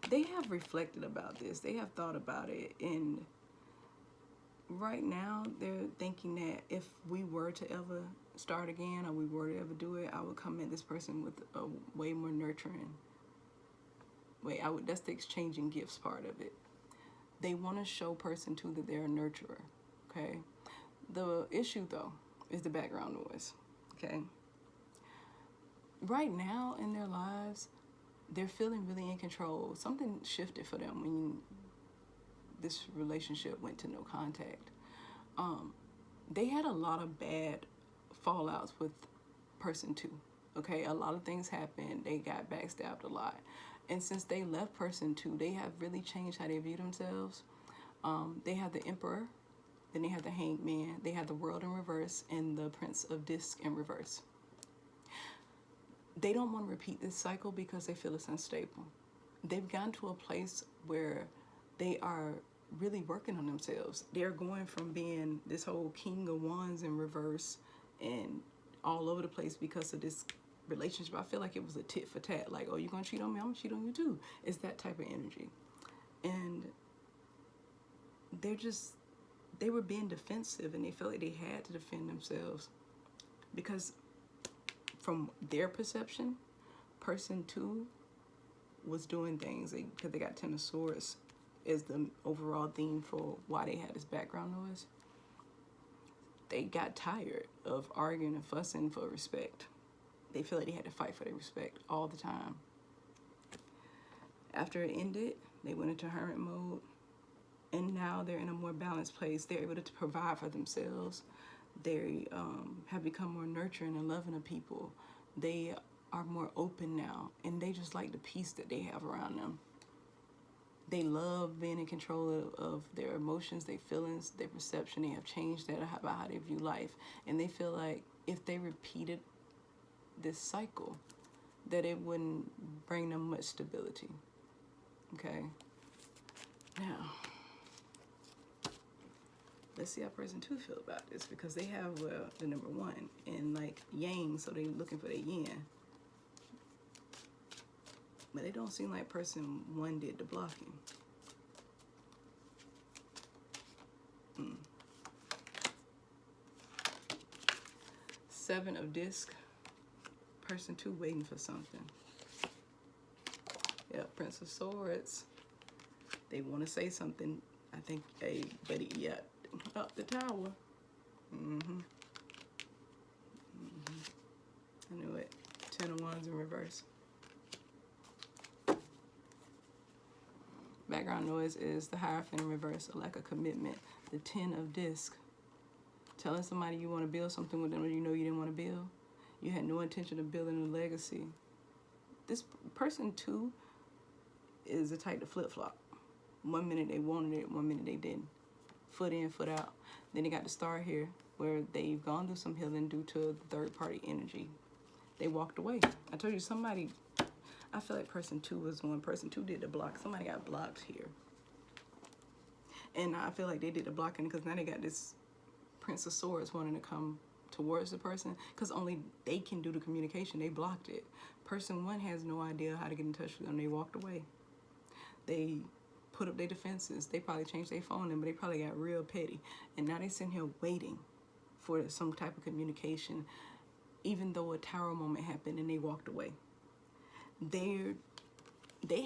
they have reflected about this. They have thought about it. And right now, they're thinking that if we were to ever start again or we were to ever do it, I would come at this person with a way more nurturing way. That's the exchanging gifts part of it. They want to show person 2 that they're a nurturer, okay? The issue, though, is the background noise, okay? Right now in their lives, they're feeling really in control. Something shifted for them when this relationship went to no contact. They had a lot of bad fallouts with person 2, okay? A lot of things happened. They got backstabbed a lot. And since they left person 2, they have really changed how they view themselves. They have the Emperor, then they have the Hanged Man, they have the World in reverse, and the Prince of Disc in reverse. They don't want to repeat this cycle because they feel it's unstable. They've gotten to a place where they are really working on themselves. They're going from being this whole King of Wands in reverse and all over the place because of this relationship. I feel like it was a tit for tat. Like, oh, you're gonna cheat on me, I'm gonna cheat on you too. It's that type of energy. And they were being defensive, and they felt like they had to defend themselves because from their perception, person 2 was doing things because they got 10 of Swords is the overall theme for why they had this background noise. They got tired of arguing and fussing for respect. They feel like they had to fight for their respect all the time. After it ended, they went into hermit mode, and now they're in a more balanced place. They're able to provide for themselves. They have become more nurturing and loving of people. They are more open now, and they just like the peace that they have around them. They love being in control of their emotions, their feelings, their perception. They have changed that about how they view life, and they feel like if they repeated this cycle, that it wouldn't bring them much stability. Okay. Now, Let's see how person 2 feel about this, because they have the number 1 and like yang, so they looking for their yin. But it don't seem like person 1 did the blocking. 7 of disc. Person 2 waiting for something. Yeah, Prince of Swords. They want to say something. I think, hey, buddy, yeah, up the tower. I knew it. 10 of Wands in reverse. Background noise is the Hierophant in reverse, a lack of commitment. The 10 of disc. Telling somebody you want to build something with them when you know you didn't want to build. You had no intention of building a legacy. This person 2 is the type to flip-flop. 1 minute they wanted it, 1 minute they didn't. Foot in, foot out. Then they got the star here where they've gone through some healing due to the third-party energy. They walked away. I told you somebody, I feel like person 2 was one. Person 2 did the block. Somebody got blocked here. And I feel like they did the blocking because now they got this Prince of Swords wanting to come towards the person because only they can do the communication. They blocked it. Person 1 has no idea how to get in touch with them. They walked away. They put up their defenses. They probably changed their phone number. They probably got real petty. And now they're sitting here waiting for some type of communication, even though a tower moment happened and they walked away. They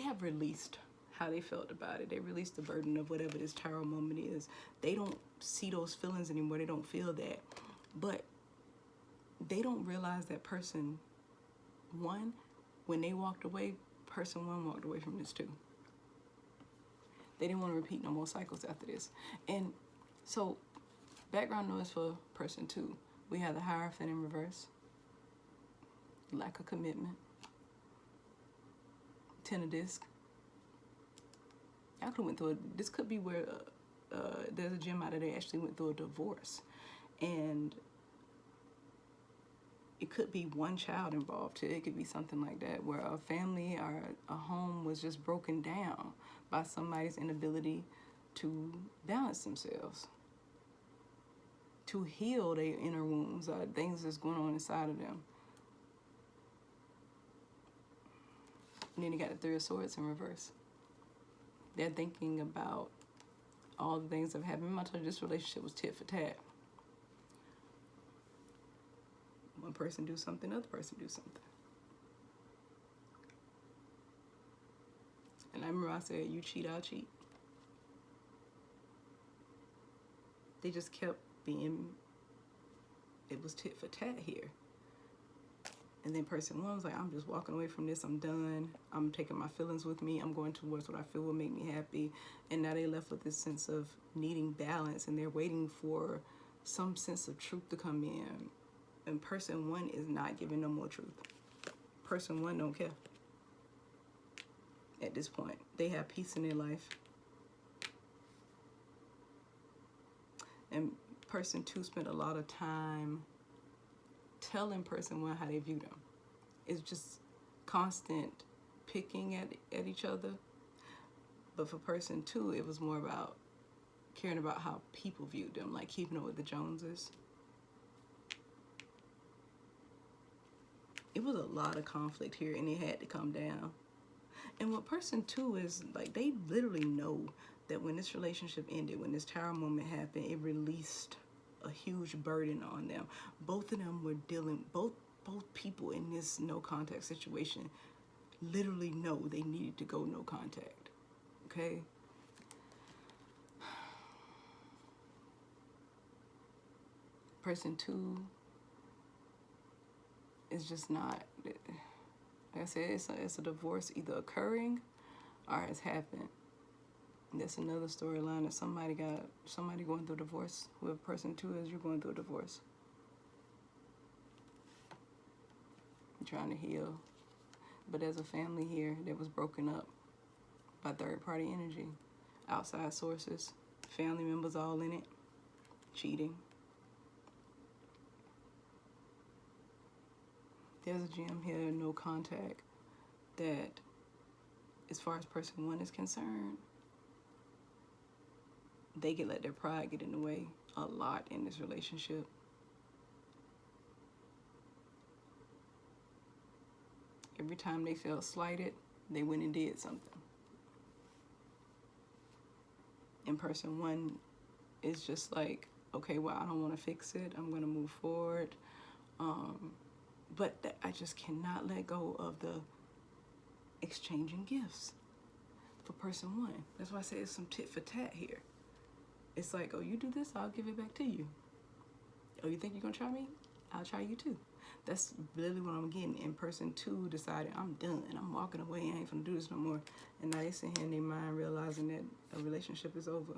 have released how they felt about it. They released the burden of whatever this tower moment is. They don't see those feelings anymore. They don't feel that. But they don't realize that person 1, when they walked away, person 1 walked away from this too. They didn't want to repeat no more cycles after this. And so, background noise for person 2. We have the Hierophant in reverse. Lack of commitment. 10 of disc. I could have went through it. This could be where there's a Gemini that they actually went through a divorce. And it could be one child involved too. It could be something like that where a family or a home was just broken down by somebody's inability to balance themselves, to heal their inner wounds, things that's going on inside of them. And then you got the 3 of Swords in reverse. They're thinking about all the things that have happened. I told you this relationship was tit for tat. One person do something, other person do something. And I remember I said, you cheat, I'll cheat. They just kept being, it was tit for tat here. And then person 1 was like, I'm just walking away from this. I'm done. I'm taking my feelings with me. I'm going towards what I feel will make me happy. And now they left with this sense of needing balance, and they're waiting for some sense of truth to come in. And person 1 is not giving no more truth. Person 1 don't care. At this point, they have peace in their life. And person 2 spent a lot of time telling person 1 how they view them. It's just constant picking at each other. But for person 2, it was more about caring about how people viewed them, like keeping up with the Joneses. It was a lot of conflict here, and it had to come down. And what person 2 is, like, they literally know that when this relationship ended, when this tower moment happened, it released a huge burden on them. Both of them were dealing, both people in this no contact situation literally know they needed to go no contact. Okay? Person 2 is just not, like I said, it's a divorce either occurring or has happened. That's another storyline that somebody going through a divorce. Whoever person 2 is, you're going through a divorce. You're trying to heal. But there's a family here that was broken up by third-party energy. Outside sources. Family members all in it. Cheating. There's a gem here, no contact, that as far as person 1 is concerned, they can let their pride get in the way a lot in this relationship. Every time they felt slighted, they went and did something. And person one is just like, okay, well, I don't want to fix it. I'm going to move forward. But I just cannot let go of the exchanging gifts for person one. That's why I say it's some tit for tat here. It's like, oh, you do this, I'll give it back to you. Oh, you think you're going to try me? I'll try you too. That's literally what I'm getting. And person two decided, I'm done. I'm walking away. I ain't going to do this no more. And now they sit here in their mind realizing that a relationship is over.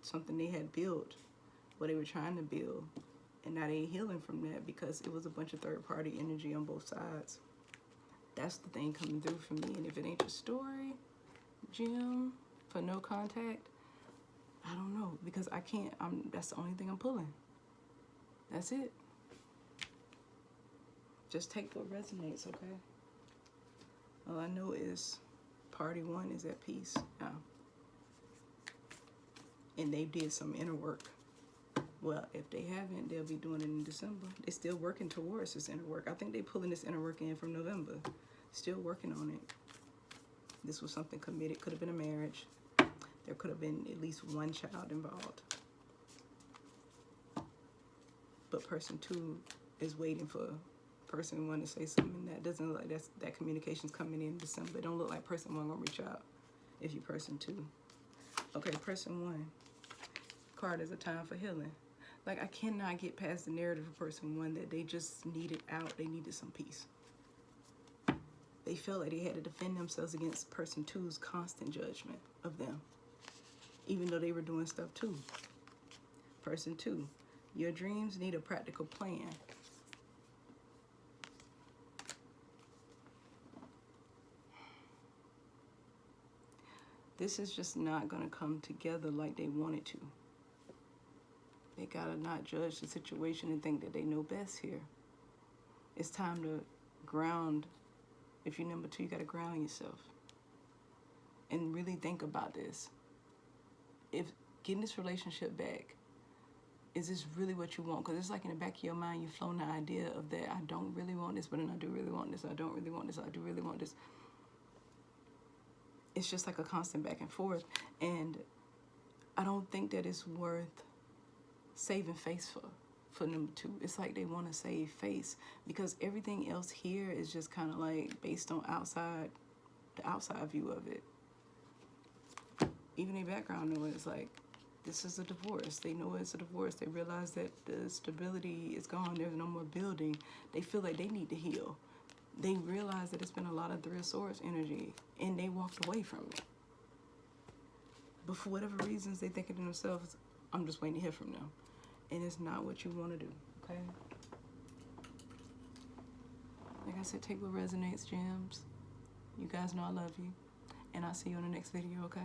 Something they had built, what they were trying to build. And now they healing from that because it was a bunch of third-party energy on both sides. That's the thing coming through for me. And if it ain't your story, Jim, for no contact, I don't know. Because I can't, that's the only thing I'm pulling. That's it. Just take what resonates, okay? All I know is party one is at peace now. And they did some inner work. Well, if they haven't, they'll be doing it in December. They're still working towards this inner work. I think they're pulling this inner work in from November. Still working on it. This was something committed. Could have been a marriage. There could have been at least one child involved. But person two is waiting for person one to say something. That doesn't look like that communication's coming in December. It don't look like person one gonna reach out if you person two. Okay, person one. Card is a time for healing. Like, I cannot get past the narrative of person one that they just needed out. They needed some peace. They felt like they had to defend themselves against person two's constant judgment of them, even though they were doing stuff too. Person two, your dreams need a practical plan. This is just not going to come together like they wanted to. They gotta not judge the situation and think that they know best here. It's time to ground. If you're number two, you gotta ground yourself. And really think about this. If getting this relationship back, is this really what you want? Because it's like in the back of your mind, you've flown the idea of that I don't really want this, but then I do really want this. I don't really want this. I do really want this. It's just like a constant back and forth. And I don't think that it's worth saving face for number two. It's like they want to save face because everything else here is just kind of like based on the outside view of it. Even their background know it's like, this is a divorce. They know it's a divorce. They realize that the stability is gone. There's no more building. They feel like they need to heal. They realize that it's been a lot of Three of Swords energy and they walked away from it. But for whatever reasons, they think to themselves, I'm just waiting to hear from them. And it's not what you want to do, okay? Like I said, take what resonates, gems. You guys know I love you. And I'll see you in the next video, okay?